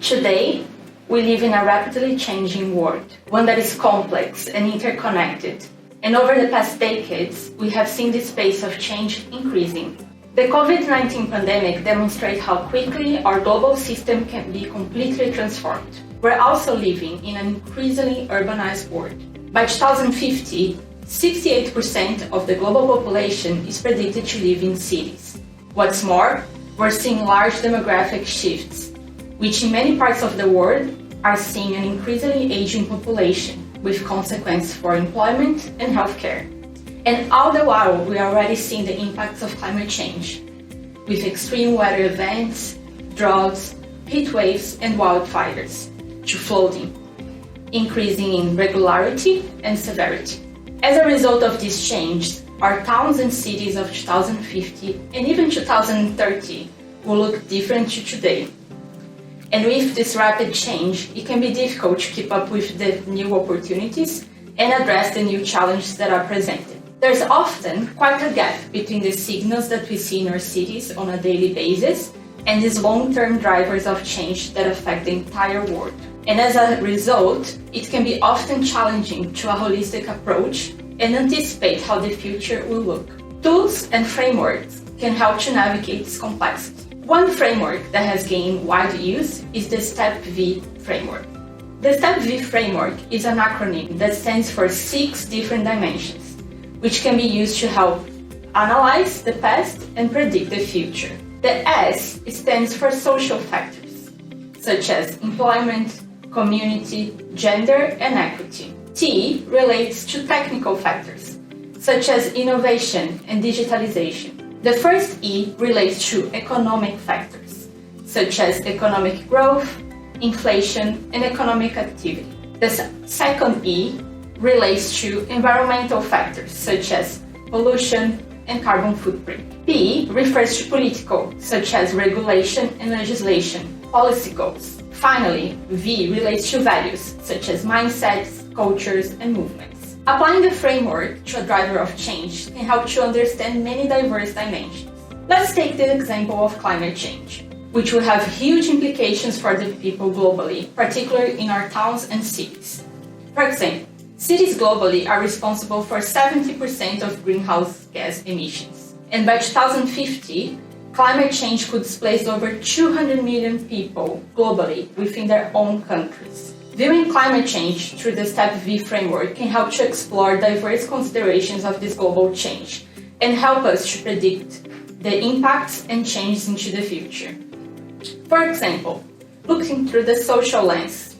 Today, we live in a rapidly changing world, one that is complex and interconnected. And over the past decades, we have seen this pace of change increasing. The COVID-19 pandemic demonstrates how quickly our global system can be completely transformed. We're also living in an increasingly urbanized world. By 2050, 68% of the global population is predicted to live in cities. What's more, we're seeing large demographic shifts, which in many parts of the world are seeing an increasingly aging population, with consequences for employment and healthcare. And all the while, we are already seeing the impacts of climate change, with extreme weather events, droughts, heat waves, and wildfires, to flooding, increasing in regularity and severity. As a result of this change, our towns and cities of 2050 and even 2030 will look different to today. And with this rapid change, it can be difficult to keep up with the new opportunities and address the new challenges that are presented. There's often quite a gap between the signals that we see in our cities on a daily basis and these long-term drivers of change that affect the entire world. And as a result, it can be often challenging to a holistic approach and anticipate how the future will look. Tools and frameworks can help to navigate this complexity. One framework that has gained wide use is the STEP-V framework. The STEP-V framework is an acronym that stands for 6 different dimensions, which can be used to help analyze the past and predict the future. The S stands for social factors, such as employment, community, gender, and equity. T relates to technical factors, such as innovation and digitalization. The first E relates to economic factors, such as economic growth, inflation, and economic activity. The second E relates to environmental factors, such as pollution and carbon footprint. P refers to political, such as regulation and legislation, policy goals. Finally, V relates to values, such as mindsets, cultures, and movements. Applying the framework to a driver of change can help to understand many diverse dimensions. Let's take the example of climate change, which will have huge implications for the people globally, particularly in our towns and cities. For example, cities globally are responsible for 70% of greenhouse gas emissions. And by 2050, climate change could displace over 200 million people globally within their own countries. Viewing climate change through the STEP-V framework can help to explore diverse considerations of this global change and help us to predict the impacts and changes into the future. For example, looking through the social lens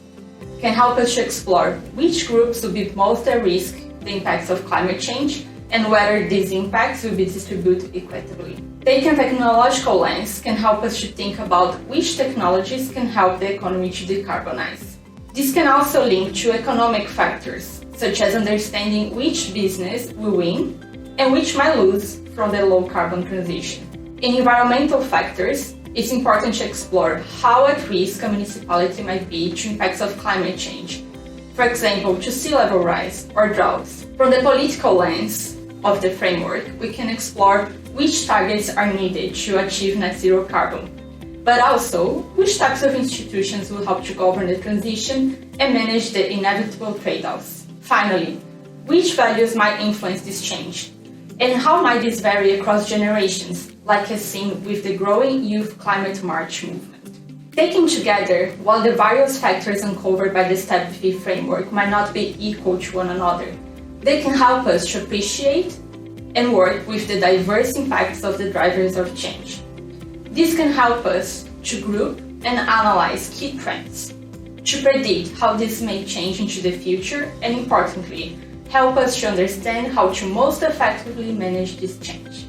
can help us to explore which groups will be most at risk the impacts of climate change and whether these impacts will be distributed equitably. Taking a technological lens can help us to think about which technologies can help the economy to decarbonize. This can also link to economic factors, such as understanding which business will win and which might lose from the low-carbon transition. In environmental factors, it's important to explore how at risk a municipality might be to impacts of climate change, for example, to sea level rise or droughts. From the political lens of the framework, we can explore which targets are needed to achieve net zero carbon, but also which types of institutions will help to govern the transition and manage the inevitable trade-offs. Finally, which values might influence this change, and how might this vary across generations, like as seen with the growing Youth Climate March movement. Taken together, while the various factors uncovered by the STEP-V framework might not be equal to one another, they can help us to appreciate and work with the diverse impacts of the drivers of change. This can help us to group and analyze key trends, to predict how this may change into the future, and importantly, help us to understand how to most effectively manage this change.